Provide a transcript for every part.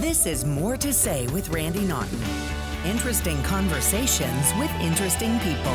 This is More to Say with Randy Naughton. Interesting conversations with interesting people.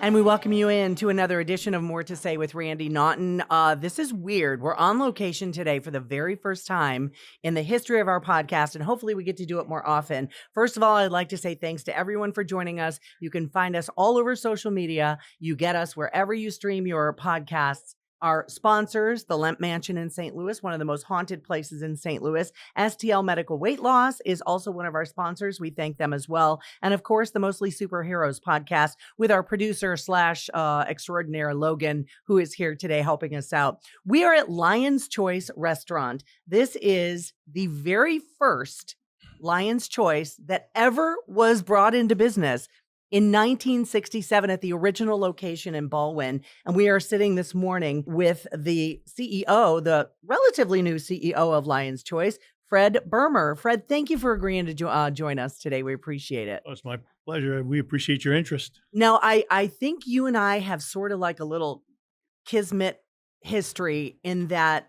And we welcome you in to another edition of More to Say with Randy Naughton. This is weird. We're on location today for the very first time in the history of our podcast, and hopefully we get to do it more often. First of all, I'd like to say thanks to everyone for joining us. You can find us all over social media. You get us wherever you stream your podcasts. Our sponsors, the Lemp Mansion in St. Louis, one of the most haunted places in St. Louis. STL Medical Weight Loss is also one of our sponsors. We thank them as well. And of course, the Mostly Superheroes podcast with our producer slash extraordinaire Logan, who is here today helping us out. We are at Lion's Choice Restaurant. This is the very first Lion's Choice that ever was brought into business in 1967 at the original location in Baldwin. And we are sitting this morning with the CEO, the relatively new CEO of Lion's Choice, Fred Burmer. Fred, thank you for agreeing to join us today. We appreciate it. Oh, it's my pleasure. We appreciate your interest. Now, I think you and I have sort of like a little kismet history in that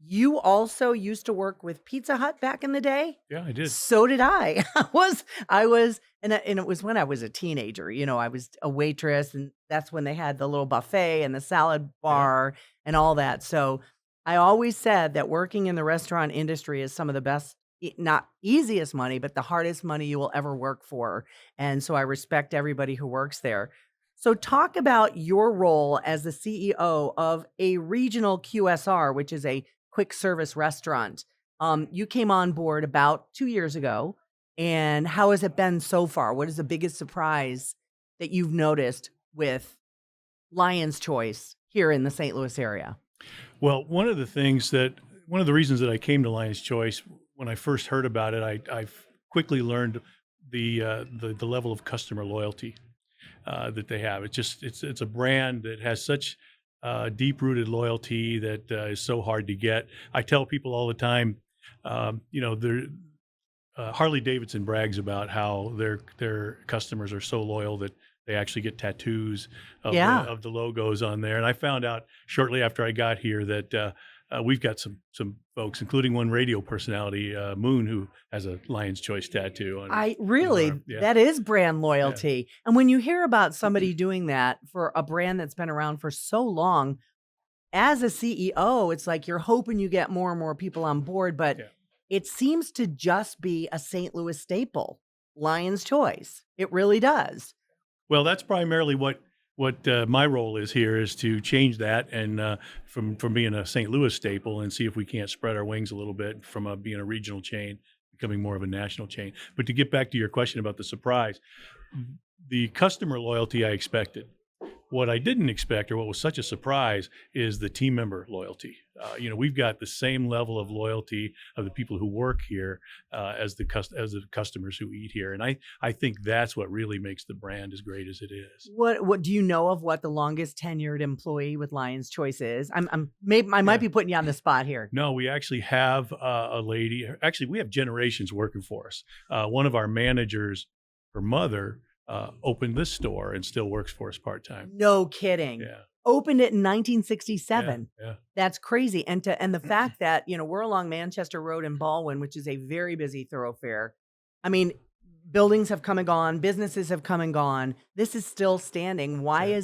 you also used to work with Pizza Hut back in the day. Yeah, I did. So did I. I was, and it was when I was a teenager. You know, I was a waitress, and that's when they had the little buffet and the salad bar and all that. So I always said that working in the restaurant industry is some of the best, not easiest money, but the hardest money you will ever work for. And so I respect everybody who works there. So talk about your role as the CEO of a regional QSR, which is a quick service restaurant. You came on board about 2 years ago, and how has it been so far? What is the biggest surprise that you've noticed with Lion's Choice here in the St. Louis area? Well, one of the reasons that I came to Lion's Choice, when I first heard about it, I quickly learned the level of customer loyalty that they have. It's a brand that has such deep-rooted loyalty that is so hard to get. I tell people all the time, Harley Davidson brags about how their customers are so loyal that they actually get tattoos of the logos on there. And I found out shortly after I got here that we've got some folks, including one radio personality, Moon, who has a Lion's Choice tattoo. That is brand loyalty. Yeah. And when you hear about somebody doing that for a brand that's been around for so long, as a CEO, it's like you're hoping you get more and more people on board, but it seems to just be a St. Louis staple, Lion's Choice. It really does. Well, that's primarily what my role is here, is to change that and from being a St. Louis staple and see if we can't spread our wings a little bit from being a regional chain, becoming more of a national chain. But to get back to your question about the surprise, the customer loyalty I expected. What I didn't expect, or what was such a surprise, is the team member loyalty. We've got the same level of loyalty of the people who work here as the customers who eat here, and I think that's what really makes the brand as great as it is. What do you know of what the longest tenured employee with Lion's Choice is? I might be putting you on the spot here. No, we actually have a lady. Actually, we have generations working for us. One of our managers, her mother, opened this store and still works for us part-time. No kidding. Yeah. Opened it in 1967. Yeah. That's crazy. And the fact that, we're along Manchester Road in Baldwin, which is a very busy thoroughfare. I mean, buildings have come and gone, businesses have come and gone. This is still standing. Why?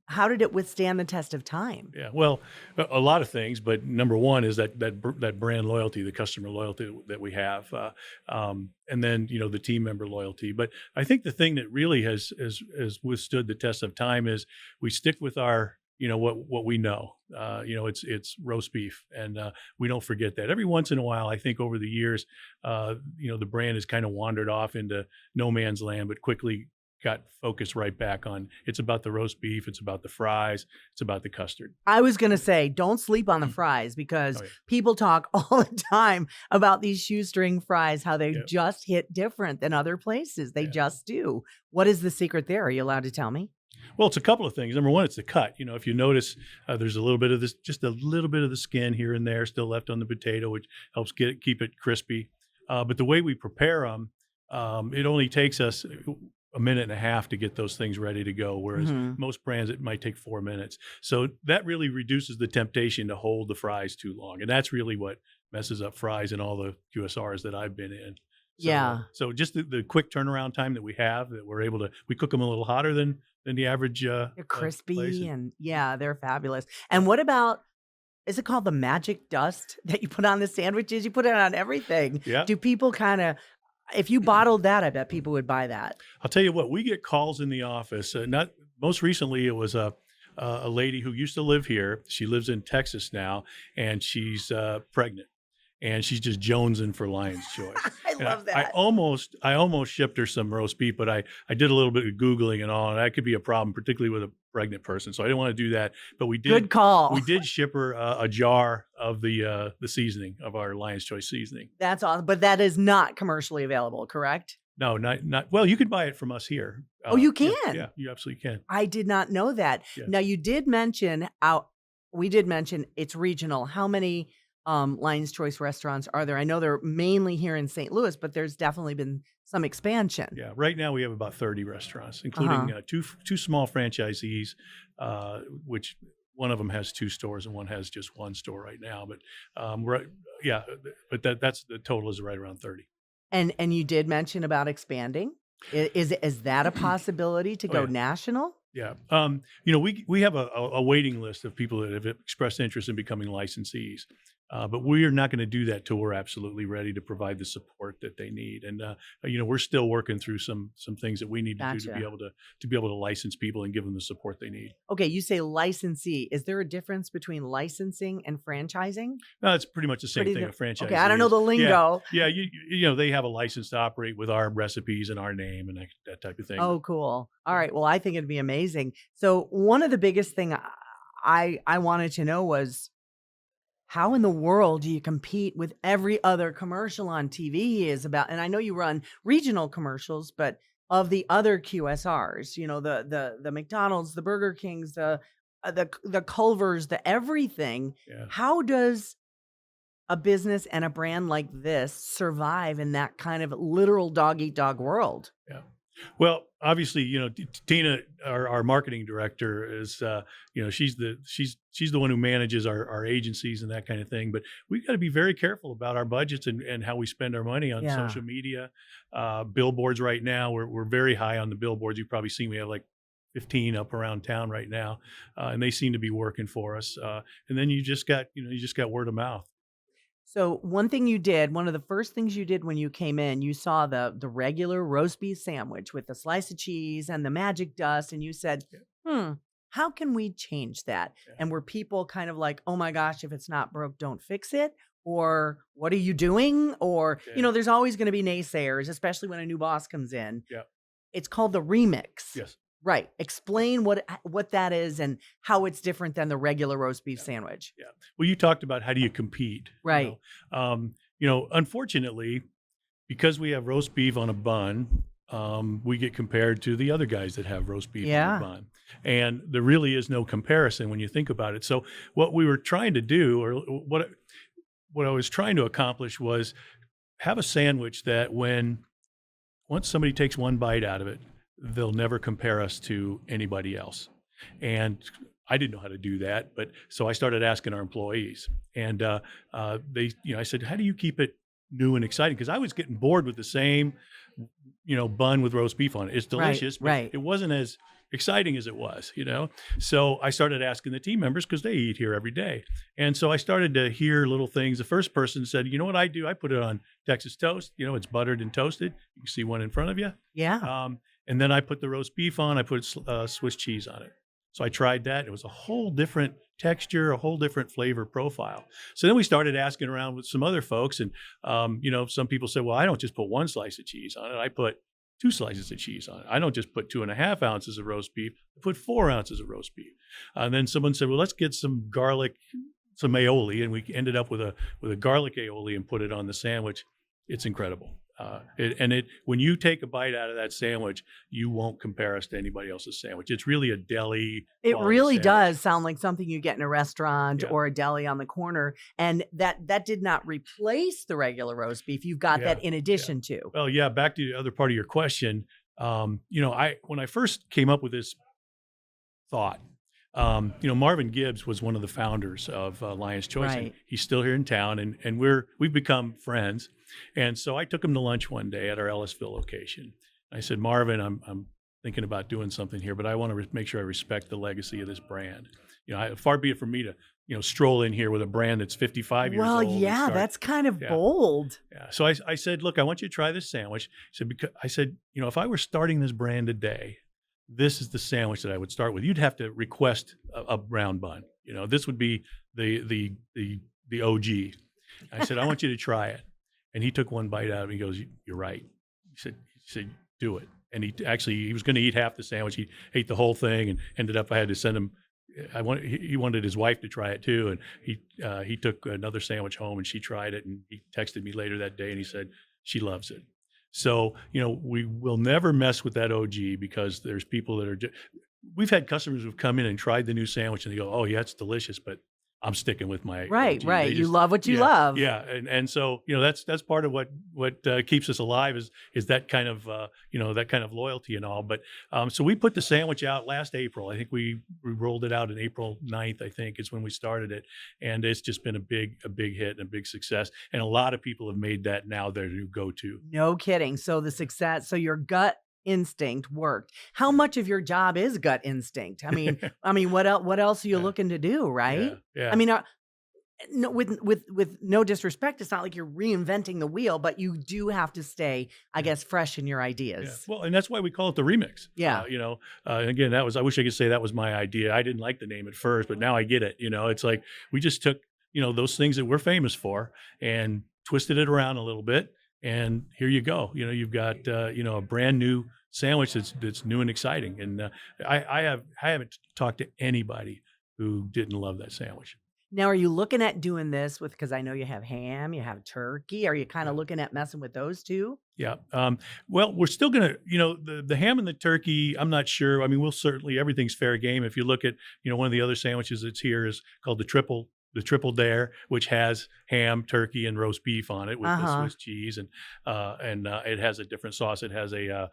How did it withstand the test of time? Yeah, well, a lot of things, but number one is that brand loyalty, the customer loyalty that we have, and then the team member loyalty. But I think the thing that really has withstood the test of time is we stick with our what we know. It's roast beef, and we don't forget that. Every once in a while, I think over the years, the brand has kind of wandered off into no man's land, but quickly got focused right back on it's about the roast beef, it's about the fries, it's about the custard. I was going to say, don't sleep on the fries, because people talk all the time about these shoestring fries, how they just hit different than other places. They just do. What is the secret there? Are you allowed to tell me? Well, it's a couple of things. Number one, it's the cut. If you notice, there's a little bit of this, just a little bit of the skin here and there still left on the potato, which helps keep it crispy. But the way we prepare them, it only takes us a minute and a half to get those things ready to go, whereas Mhm. most brands it might take 4 minutes. So that really reduces the temptation to hold the fries too long, and that's really what messes up fries in all the QSRs that I've been in. Yeah. So just the quick turnaround time that we have, that we're able to, we cook them a little hotter than the average They're place. crispy And and yeah, they're fabulous. yeah, And what about is it called the magic dust that you put on the sandwiches? You put it on everything. yeah. Do people kinda if you bottled that, I bet people would buy that. I'll tell you what, we get calls in the office. Not most recently, it was a lady who used to live here. She lives in Texas now, and she's pregnant, and she's just jonesing for Lion's Choice. I And love I that. almost shipped her some roast beef, but I did a little bit of googling and all, and that could be a problem, particularly with a pregnant person. So I didn't want to do that. But Good call. we did ship her a jar of the seasoning of our Lion's Choice seasoning. That's awesome, but that is not commercially available, correct? No, not well. You can buy it from us here. Oh, you Yeah, can? yeah, you absolutely can. I did not know that. Yeah. Now you did mention out we did mention it's regional. How many, Lion's Choice restaurants are there? I know they're mainly here in St. Louis, but there's definitely been some expansion. Yeah, right now we have about 30 restaurants, Uh-huh. including two small franchisees, which one of them has two stores and one has just one store right now. But we're yeah, but that's the total is right around 30. And you did mention about expanding. Is that a possibility to Oh go yeah, national? yeah. We have a waiting list of people that have expressed interest in becoming licensees. But we are not going to do that till we're absolutely ready to provide the support that they need. And we're still working through some things that we need to do to be Gotcha. able to license people and give them the support they need. Okay, you say licensee. Is there a difference between licensing and franchising? No, it's pretty much the same Pretty thing. di A franchisee Okay, I don't know is, the yeah, lingo. yeah. They have a license to operate with our recipes and our name and that type of thing. Oh, cool. All Yeah, right. Well, I think it'd be amazing. So one of the biggest thing I wanted to know was how in the world do you compete with every other commercial on TV is about, and I know you run regional commercials, but of the other QSRs, the McDonald's, the Burger Kings, the Culvers, the everything. yeah. How does a business and a brand like this survive in that kind of literal dog eat dog world? Yeah. Well, obviously, Tina, our marketing director, is she's the one who manages our agencies and that kind of thing. But we've got to be very careful about our budgets and how we spend our money on Yeah. social media, billboards. Right now, we're very high on the billboards. You've probably seen we have like 15 up around town right now, and they seem to be working for us. And then you just got word of mouth. So one of the first things you did when you came in, you saw the regular roast beef sandwich with the slice of cheese and the magic dust, and you said, Yeah, "Hmm, how can we change that?" yeah, And were people kind of like, "Oh my gosh, if it's not broke, don't fix it," or "What are you doing?" Or yeah, there's always going to be naysayers, especially when a new boss comes in. yeah. It's called the remix, Yes. right? Explain what that is and how it's different than the regular roast beef Yeah. sandwich, Yeah. Well, you talked about how do you compete, right? Unfortunately, because we have roast beef on a bun, we get compared to the other guys that have roast beef on a Yeah, bun. And there really is no comparison when you think about it. So what we were trying to do, or what I was trying to accomplish, was have a sandwich that once somebody takes one bite out of it, they'll never compare us to anybody else. And I didn't know how to do that, but so I started asking our employees, and I said, "How do you keep it new and exciting?" Because I was getting bored with the same, bun with roast beef on it. It's right, delicious, but right. it wasn't as exciting as it was. So I started asking the team members because they eat here every day, and so I started to hear little things. The first person said, "You know what I do? I put it on Texas toast. It's buttered and toasted. You can see one in front of you." Yeah. And then I put the roast beef on. I put Swiss cheese on it. So I tried that. It was a whole different texture, a whole different flavor profile. So then we started asking around with some other folks, and some people said, "Well, I don't just put one slice of cheese on it. I put 2 slices of cheese on it. I don't just put 2.5 ounces of roast beef. I put 4 ounces of roast beef." And then someone said, "Well, let's get some garlic, some aioli," and we ended up with a garlic aioli and put it on the sandwich. It's incredible. When you take a bite out of that sandwich, you won't compare us to anybody else's sandwich. It's really a deli It quality really sandwich. does sound like something you get in a restaurant Yeah, or a deli on the corner, and that did not replace the regular roast beef. You've got yeah, that in yeah. addition to. Well, yeah. Back to the other part of your question. When I first came up with this thought, Marvin Gibbs was one of the founders of Lion's Choice, and Right. he's still here in town, and we've become friends. And so I took him to lunch one day at our Ellisville location. I said, Marvin, I'm thinking about doing something here, but I want to make sure I respect the legacy of this brand. Far be it from me to stroll in here with a brand that's 55 years Well, old. And yeah, start, that's kind of yeah. bold. Yeah. So I said, look, I want you to try this sandwich. I said, if I were starting this brand today, this is the sandwich that I would start with. You'd have to request a brown bun. This would be the OG. I said, I want you to try it. And he took one bite out of it. He goes, you're right. He said, do it. And he was going to eat half the sandwich. He ate the whole thing and ended up, I had to send him. He wanted his wife to try it too. And he took another sandwich home and she tried it. And he texted me later that day and he said, she loves it. So, we will never mess with that OG because there's people that are, we've had customers who've come in and tried the new sandwich and they go, oh yeah, it's delicious, but I'm sticking with my Right, OG. right. They You love what you love. Yeah, and so that's part of what keeps us alive is that kind of that kind of loyalty and all. But so we put the sandwich out last April. I think we rolled it out in April 9th, I think is when we started it, and it's just been a big hit and a big success. And a lot of people have made that now their new go-to. No kidding. So so your gut instinct worked. How much of your job is gut instinct? I mean, what else are you Yeah. looking to do, right? Yeah. I mean, no, with no disrespect, it's not like you're reinventing the wheel, but you do have to stay, I guess, fresh in your Yeah. ideas. Well, and that's why we call it the remix. Yeah. And again, I wish I could say that was my idea. I didn't like the name at first, but now I get it. It's like we just took, those things that we're famous for and twisted it around a little bit. And here you go. You've got, a brand new sandwich that's new and exciting. And I haven't talked to anybody who didn't love that sandwich. Now, are you looking at doing this because I know you have ham, you have turkey. Are you kind of Yeah. looking at messing with those too? Yeah. Well, we're still going to, the ham and the turkey, I'm not sure. I mean, we'll certainly, everything's fair game. If you look at, one of the other sandwiches that's here is called the triple dare, which has ham, turkey, and roast beef on it with the Swiss cheese. And it has a different sauce. It has a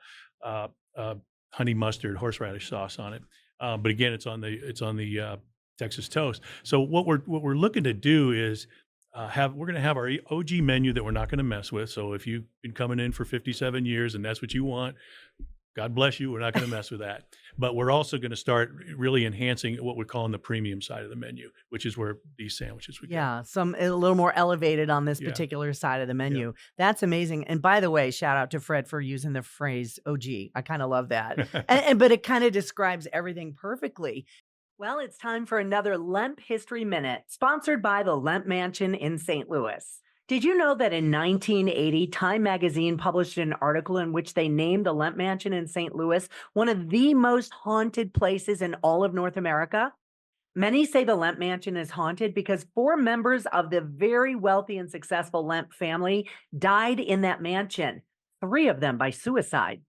honey mustard horseradish sauce on it. But again, it's on the Texas toast. So what we're looking to do is we're going to have our OG menu that we're not going to mess with. So if you've been coming in for 57 years and that's what you want, God bless you. We're not going to mess with that. But we're also going to start really enhancing what we're calling the premium side of the menu, which is where these sandwiches would go. Yeah, a little more elevated on this Yeah. particular side of the menu. That's amazing. And by the way, shout out to Fred for using the phrase OG. I kind of love that. But it kind of describes everything perfectly. Well, it's time for another Lemp History Minute, sponsored by the Lemp Mansion in St. Louis. Did you know that in 1980, Time magazine published an article in which they named the Lemp Mansion in St. Louis one of the most haunted places in all of North America? Many say the Lemp Mansion is haunted because 4 members of the very wealthy and successful Lemp family died in that mansion, 3 of them by suicide.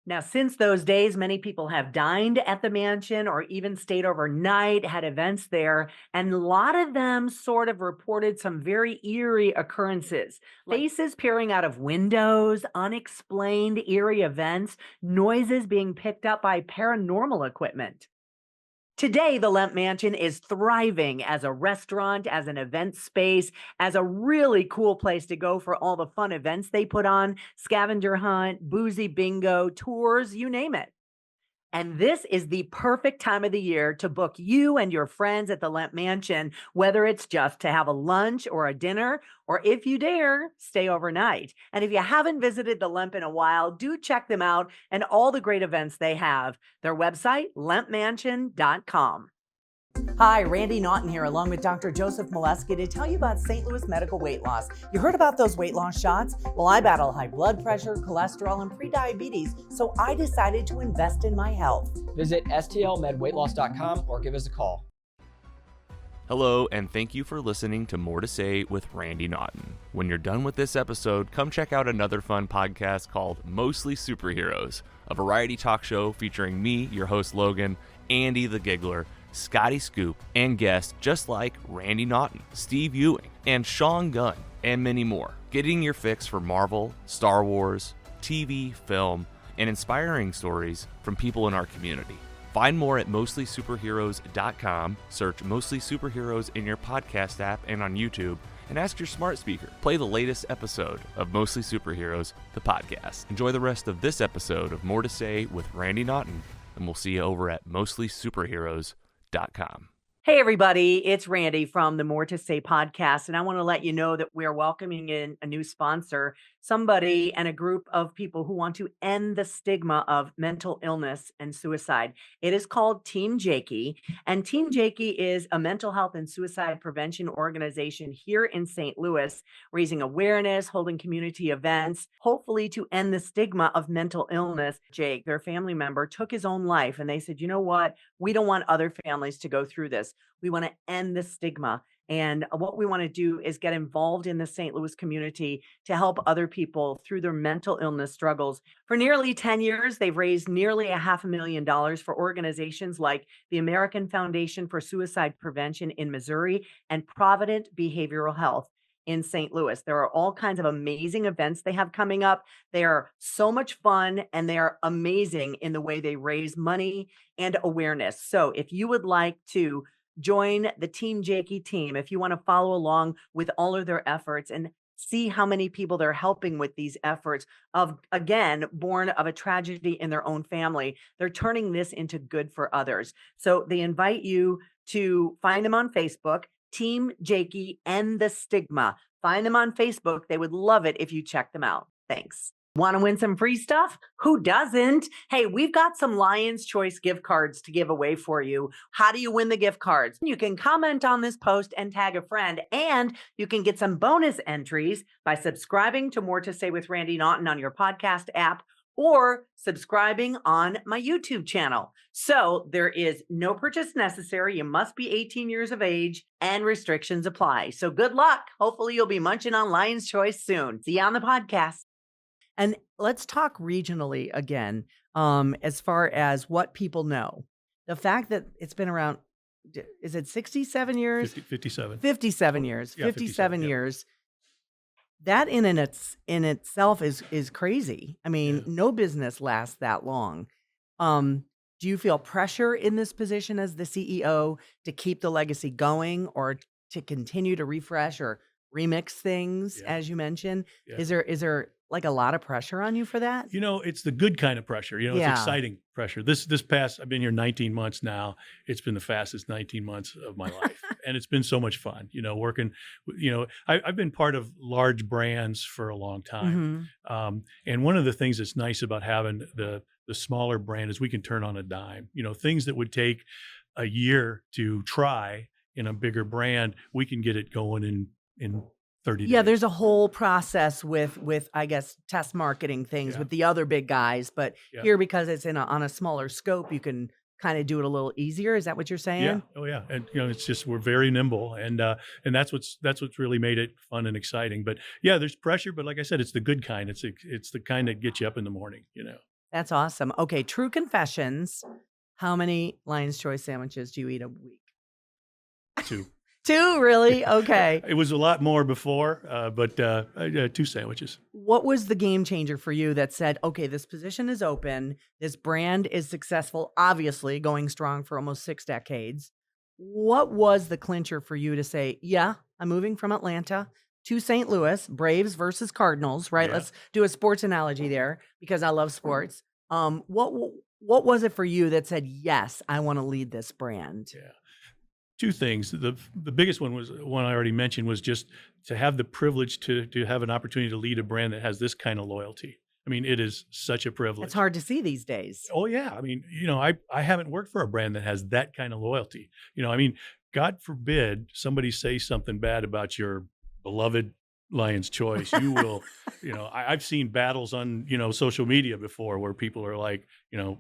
Now, since those days, many people have dined at the mansion or even stayed overnight, had events there, and a lot of them sort of reported some very eerie occurrences. Faces peering out of windows, unexplained eerie events, noises being picked up by paranormal equipment. Today, the Lemp Mansion is thriving as a restaurant, as an event space, as a really cool place to go for all the fun events they put on, scavenger hunt, boozy bingo, tours, you name it. And this is the perfect time of the year to book you and your friends at the Lemp Mansion, whether it's just to have a lunch or a dinner, or if you dare, stay overnight. And if you haven't visited the Lemp in a while, do check them out and all the great events they have. Their website, lempmansion.com. Hi, Randy Naughton here, along with Dr. Joseph Molesky to tell you about St. Louis Medical Weight Loss. You heard about those weight loss shots? Well, I battle high blood pressure, cholesterol, and prediabetes, so I decided to invest in my health. Visit stlmedweightloss.com or give us a call. Hello, and thank you for listening to More to Say with Randy Naughton. When you're done with this episode, come check out another fun podcast called Mostly Superheroes, a variety talk show featuring me, your host Logan, Andy the Giggler, Scotty Scoop, and guests just like Randy Naughton, Steve Ewing, and Sean Gunn, and many more. Getting your fix for Marvel, Star Wars, TV, film, and inspiring stories from people in our community. Find more at mostlysuperheroes.com, search Mostly Superheroes in your podcast app and on YouTube, and ask your smart speaker, play the latest episode of Mostly Superheroes, the podcast. Enjoy the rest of this episode of More to Say with Randy Naughton, and we'll see you over at mostlysuperheroes.com. Hey, everybody, it's Randy from the More to Say podcast, and I want to let you know that we're welcoming in a new sponsor, somebody and a group of people who want to end the stigma of mental illness and suicide. It is called Team Jakey, and Team Jakey is a mental health and suicide prevention organization here in St. Louis, raising awareness, holding community events, hopefully to end the stigma of mental illness. Jake, their family member, took his own life, and they said, you know what? We don't want other families to go through this. We want to end the stigma. And what we want to do is get involved in the St. Louis community to help other people through their mental illness struggles. For nearly 10 years, they've raised nearly $500,000 for organizations like the American Foundation for Suicide Prevention in Missouri and Provident Behavioral Health in St. Louis. There are all kinds of amazing events they have coming up. They are so much fun, and they are amazing in the way they raise money and awareness. So if you would like to join the Team Jakey team, if you want to follow along with all of their efforts and see how many people they're helping with these efforts of, again, born of a tragedy in their own family, they're turning this into good for others. So they invite you to find them on Facebook, Team Jakey End the Stigma. Find them on Facebook. They would love it if you check them out. Thanks. Want to win some free stuff? Who doesn't? Hey, we've got some Lion's Choice gift cards to give away for you. How do you win the gift cards? You can comment on this post and tag a friend, and you can get some bonus entries by subscribing to More to Say with Randy Naughton on your podcast app or subscribing on my YouTube channel. So there is no purchase necessary. You must be 18 years of age and restrictions apply. So good luck. Hopefully you'll be munching on Lion's Choice soon. See you on the podcast. And let's talk regionally again, as far as what people know. The fact that it's been around, is it 67 years? 57. 57 years. Yeah, 57 yeah. years. That in itself is crazy. I mean, no business lasts that long. Do you feel pressure in this position as the CEO to keep the legacy going, or to continue to refresh or remix things, as you mentioned? Yeah. Is there like a lot of pressure on you for that? You know, it's the good kind of pressure. You know, Yeah. it's exciting pressure. This past, I've been here 19 months now. It's been the fastest 19 months of my life. And it's been so much fun, you know, working, you know, I've been part of large brands for a long time. Mhm. And one of the things that's nice about having the smaller brand is we can turn on a dime. You know, things that would take a year to try in a bigger brand, we can get it going in 30 days. Yeah, there's a whole process with I guess test marketing things Yeah. with the other big guys, but Yeah. here, because it's on a smaller scope, you can kind of do it a little easier. Is that what you're saying? Yeah. Oh yeah. And you know, it's just, we're very nimble, and that's what's really made it fun and exciting. But yeah, there's pressure, but like I said, it's the good kind. It's the kind that gets you up in the morning, you know. That's awesome. Okay, true confessions. How many Lion's Choice sandwiches do you eat a week? 2. 2, really? Okay. It was a lot more before, but 2 sandwiches. What was the game changer for you that said, okay, this position is open, this brand is successful, obviously going strong for almost 6 decades. What was the clincher for you to say, yeah, I'm moving from Atlanta to St. Louis, Braves versus Cardinals, right? Yeah. Let's do a sports analogy there because I love sports. What was it for you that said, yes, I want to lead this brand? Yeah. 2 things. The biggest one was one I already mentioned, was just to have the privilege to have an opportunity to lead a brand that has this kind of loyalty. I mean, it is such a privilege. It's hard to see these days. Oh yeah. I mean, you know, I haven't worked for a brand that has that kind of loyalty. You know, I mean, God forbid somebody say something bad about your beloved Lion's Choice. You will, you know, I've seen battles on, you know, social media before where people are like, you know,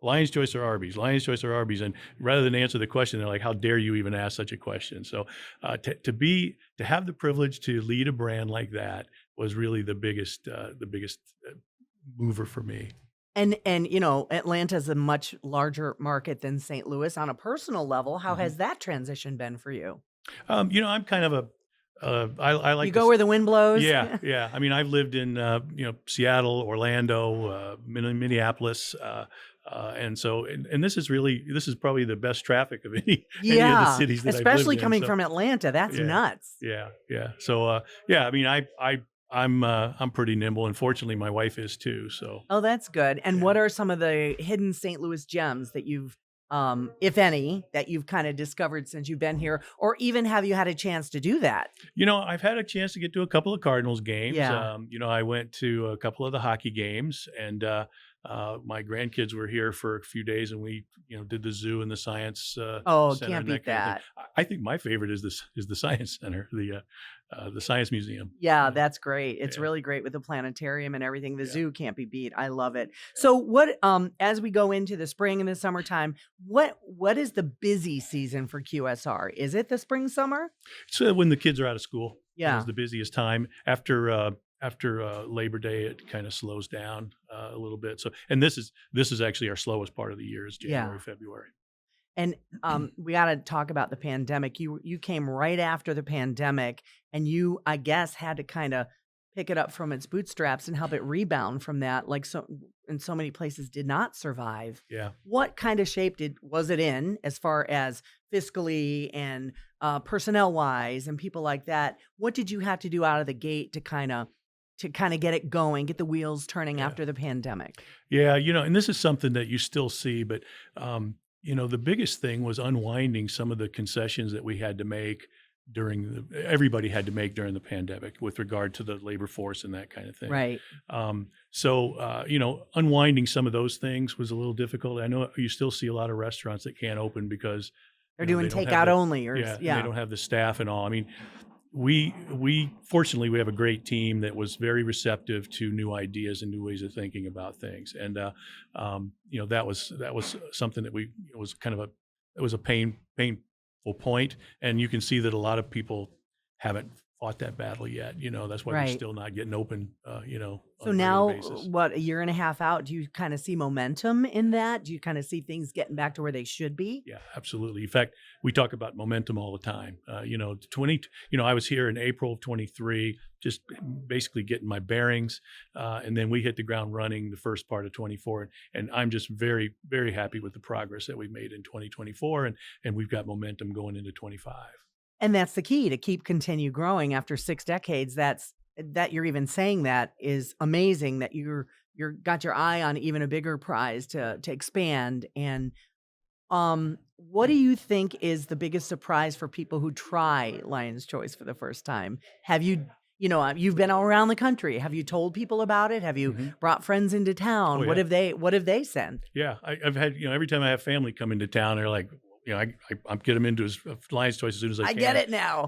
Lion's Choice or Arby's, Lion's Choice or Arby's. And rather than answer the question, they're like, how dare you even ask such a question? So to have the privilege to lead a brand like that was really the biggest mover for me. And you know, Atlanta's a much larger market than St. Louis. On a personal level, how has that transition been for you? You know, I'm kind of I like You go where the wind blows. Yeah, yeah. I mean, I've lived in Seattle, Orlando, Minneapolis, and this is probably the best traffic of any of the Yeah, cities that I've especially lived in. coming So from Atlanta. That's yeah, nuts. yeah, yeah. So yeah, I mean, I'm pretty nimble, and fortunately, my wife is too. So Oh, that's good. And yeah. what are some of the hidden St. Louis gems that you've, if any, that you've kind of discovered since you've been here, or even have you had a chance to do that? I've had a chance to get to a couple of Cardinals games. Yeah. I went to a couple of the hockey games, and my grandkids were here for a few days, and we, did the zoo and the science Oh, center can't and beat that kind of thing. that. I think my favorite is the science center, the science museum. Yeah, that's great. It's Yeah, really great with the planetarium and everything. The yeah, zoo can't be beat. I love it. yeah. So what as we go into the spring and the summertime, what is the busy season for QSR? Is it the spring summer? So when the kids are out of school, Yeah. is the busiest time. After Labor Day, it kind of slows down a little bit. So, and this is actually our slowest part of the year, is January, Yeah. February. And we got to talk about the pandemic. You came right after the pandemic, and you, I guess, had to kind of pick it up from its bootstraps and help it rebound from that. Like so, in so many places, did not survive. Yeah. What kind of shape was it in, as far as fiscally and personnel wise, and people like that? What did you have to do out of the gate to kind of get it going, get the wheels turning Yeah. after the pandemic? Yeah, and this is something that you still see, but the biggest thing was unwinding some of the concessions that we had to make everybody had to make during the pandemic with regard to the labor force and that kind of thing. Right. Unwinding some of those things was a little difficult. I know you still see a lot of restaurants that can't open because They're they doing don't have takeout the, only, or and they yeah. don't have the staff and all. I mean, we fortunately we have a great team that was very receptive to new ideas and new ways of thinking about things, and that was something that it was a painful point, and you can see that a lot of people haven't fought that battle yet. That's why we're Right. still not getting open. So On a regular now, basis. what, a year and a half out, do you kind of see momentum in that? Do you kind of see things getting back to where they should be? Yeah, absolutely. In fact, we talk about momentum all the time. I was here in April of 23, just basically getting my bearings. And then we hit the ground running the first part of 24. And I'm just very, very happy with the progress that we've made in 2024. And we've got momentum going into 25. And that's the key, to continue growing after 6 decades. That you're even saying that is amazing, that you're got your eye on even a bigger prize to expand. And what do you think is the biggest surprise for people who try Lion's Choice for the first time? Have you, you've been all around the country. Have you told people about it? Have you Mhm. brought friends into town? Oh, What yeah. have they said? Yeah, I've had, every time I have family come into town, they're like, I get them into Lion's Choice as soon as I I can. get it now.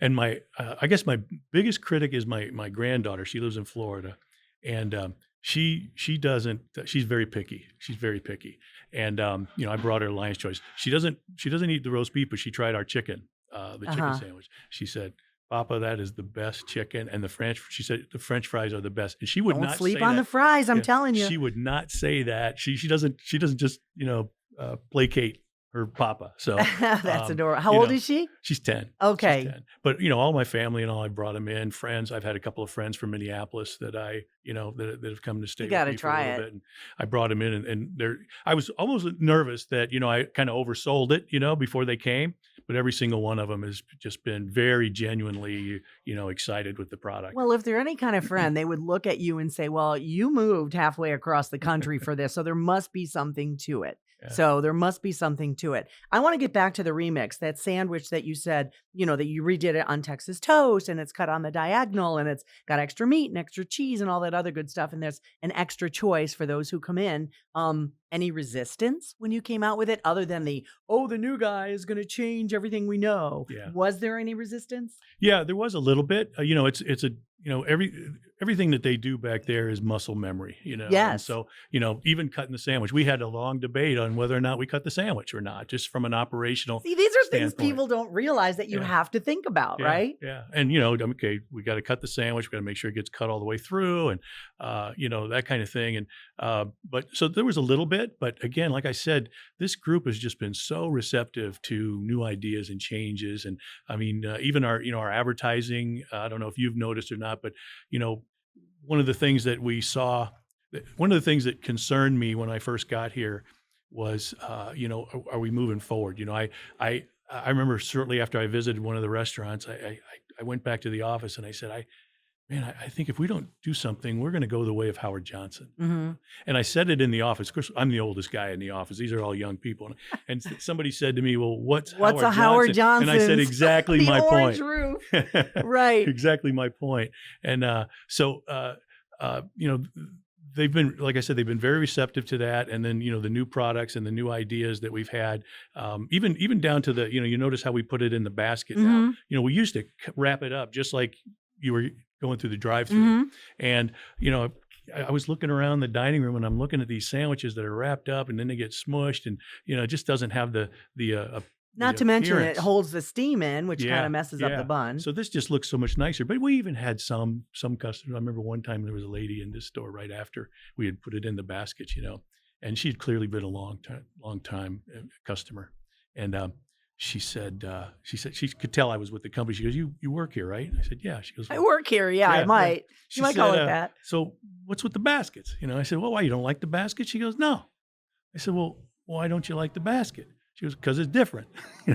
And I guess my biggest critic is my granddaughter. She lives in Florida, and she's very picky. She's very picky. And I brought her Lion's Choice. She doesn't eat the roast beef, but she tried our chicken, the chicken Uh-huh. sandwich. She said, "Papa, that is the best chicken." And she said the French fries are the best. And she would Don't not sleep say on that. the fries, I'm Yeah, telling you. She would not say that. She doesn't just placate her papa. So That's um, adorable. How you old know, is she? she's 10. Okay. She's 10. But all my family and all, I brought them in. Friends, I've had a couple of friends from Minneapolis that that have come to stay You with got to me for a try little it. bit, and I brought them in, and I was almost nervous that I kind of oversold it, before they came. But every single one of them has just been very genuinely, excited with the product. Well, if they're any kind of friend, they would look at you and say, well, you moved halfway across the country for this, so there must be something to it. Yeah. So there must be something to it. I want to get back to the remix, that sandwich that you said, that you redid it on Texas toast, and it's cut on the diagonal, and it's got extra meat and extra cheese and all that other good stuff. And there's an extra choice for those who come in. Any resistance when you came out with it, other than the new guy is going to change everything we know? Yeah. Was there any resistance? Yeah, there was a little bit. It's a everything that they do back there is muscle memory. And Yes. so even cutting the sandwich, we had a long debate on whether or not we cut the sandwich or not, just from an operational. See, these are things standpoint. people don't realize that you Yeah. have to think about, Yeah, right? Yeah, and okay, we got to cut the sandwich. We got to make sure it gets cut all the way through, and that kind of thing. And but so there was a little bit. bit. But again, like I said, this group has just been so receptive to new ideas and changes. And I mean, even our advertising, I don't know if you've noticed or not, but, one of the things that we saw, one of the things that concerned me when I first got here was, are we moving forward? I remember shortly after I visited one of the restaurants, I went back to the office and I said, I think if we don't do something, we're going to go the way of Howard Johnson. Mm-hmm. And I said it in the office. Of course, I'm the oldest guy in the office. These are all young people. And somebody said to me, well, what's a Howard Johnson? And I said, exactly the my orange point. Roof. Right. Exactly my point. And they've been, like I said, they've been very receptive to that. And then, the new products and the new ideas that we've had, even down to the, you notice how we put it in the basket now. We used to wrap it up just like you were going through the drive-through. And, I was looking around the dining room and I'm looking at these sandwiches that are wrapped up and then they get smushed and, it just doesn't have the not to mention appearance. it holds the steam in, which kind of messes up the bun. So this just looks so much nicer. But we even had some customers. I remember one time there was a lady in this store right after we had put it in the baskets, and she had clearly been a long time customer. And she said she could tell I was with the company. She goes, "You work here, right?" I said, "Yeah." She goes, "I work here. Yeah, I might. You might call it that." So what's with the baskets? I said, "Well, why, you don't like the basket?" She goes, "No." I said, "Well, why don't you like the basket?" She goes, "Because it's different."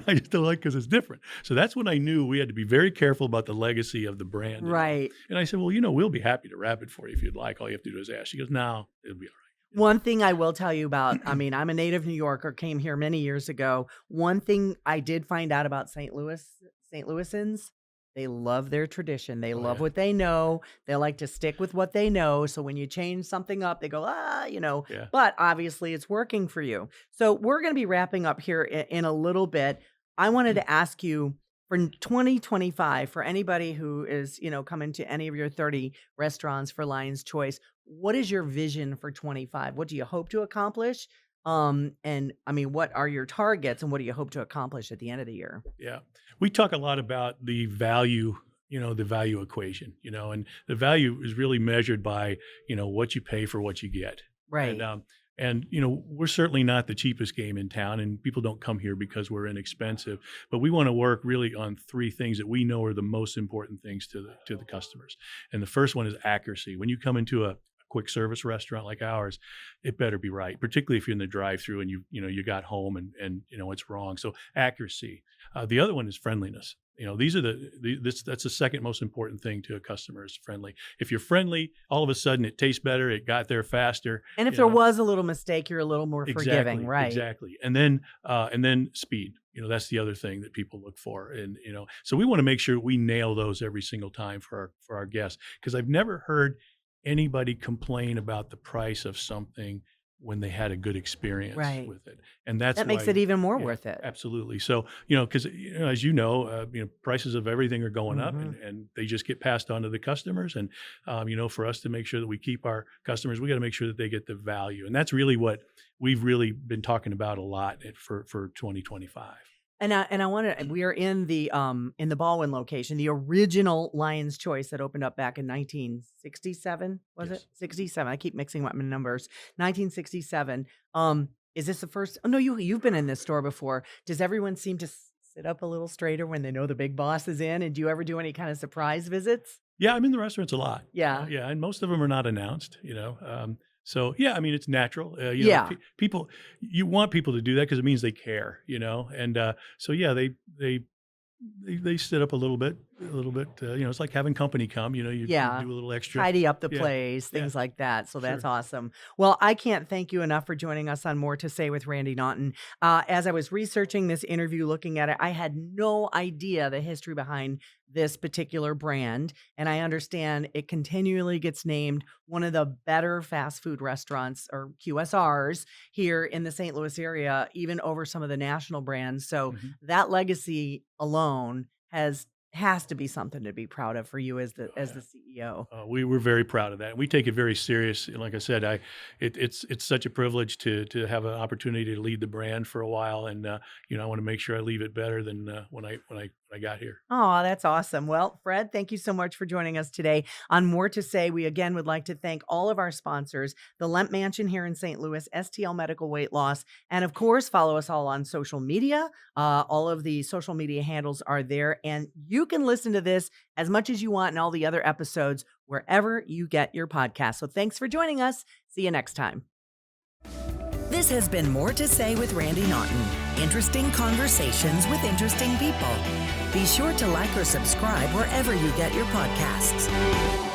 I just don't like because it's different. So that's when I knew we had to be very careful about the legacy of the brand. Right. And I said, "Well, we'll be happy to wrap it for you if you'd like. All you have to do is ask." She goes, "No, it'll be all right." One thing I will tell you about, I'm a native New Yorker, came here many years ago. One thing I did find out about St. Louisans, they love their tradition. They love what they know. They like to stick with what they know. So when you change something up, they go, but obviously it's working for you. So we're going to be wrapping up here in a little bit. I wanted to ask you, for 2025, for anybody who is, coming to any of your 30 restaurants for Lion's Choice, what is your vision for 25? What do you hope to accomplish? What are your targets and what do you hope to accomplish at the end of the year? Yeah. We talk a lot about the value, the value equation, and the value is really measured by, what you pay for what you get. Right. And we're certainly not the cheapest game in town, and people don't come here because we're inexpensive. But we want to work really on three things that we know are the most important things to the customers. And the first one is accuracy. When you come into a quick service restaurant like ours, it better be right, particularly if you're in the drive-through and you got home and it's wrong. So accuracy. The other one is friendliness. These are that's the second most important thing to a customer is friendly. If you're friendly, all of a sudden it tastes better. It got there faster. And if there was a little mistake, you're a little more forgiving, right? Exactly. And then speed. That's the other thing that people look for. And, so we want to make sure we nail those every single time for our guests, because I've never heard anybody complain about the price of something when they had a good experience with it. And that makes it even more worth it. Absolutely. So, because, as prices of everything are going up and they just get passed on to the customers. And, for us to make sure that we keep our customers, we got to make sure that they get the value. And that's really what we've really been talking about a lot for 2025. And I want to. We are in the Baldwin location, the original Lion's Choice that opened up back in 1967. Was it 67? I keep mixing up my numbers. 1967. Is this the first? Oh no, you've been in this store before. Does everyone seem to sit up a little straighter when they know the big boss is in? And do you ever do any kind of surprise visits? Yeah, I'm in the restaurants a lot. Yeah, and most of them are not announced. So yeah, it's natural. People, you want people to do that because it means they care, and so yeah, they sit up a little bit. It's like having company come. You do a little extra, tidy up the place, things like that. So that's awesome. Well, I can't thank you enough for joining us on More to Say with Randy Naughton. As I was researching this interview, looking at it, I had no idea the history behind this particular brand, and I understand it continually gets named one of the better fast food restaurants or QSRs here in the St. Louis area, even over some of the national brands. So that legacy alone has to be something to be proud of for you as the CEO. We were very proud of that. We take it very serious. Like I said, it's such a privilege to have an opportunity to lead the brand for a while, and I want to make sure I leave it better than when I when I got here. Oh, that's awesome. Well, Fred, thank you so much for joining us today on More to Say. We again would like to thank all of our sponsors, the Lemp Mansion here in St. Louis, STL Medical Weight Loss, and of course, follow us all on social media. All of the social media handles are there, and you can listen to this as much as you want and all the other episodes wherever you get your podcast. So thanks for joining us. See you next time. This has been More to Say with Randy Naughton. Interesting conversations with interesting people. Be sure to like or subscribe wherever you get your podcasts.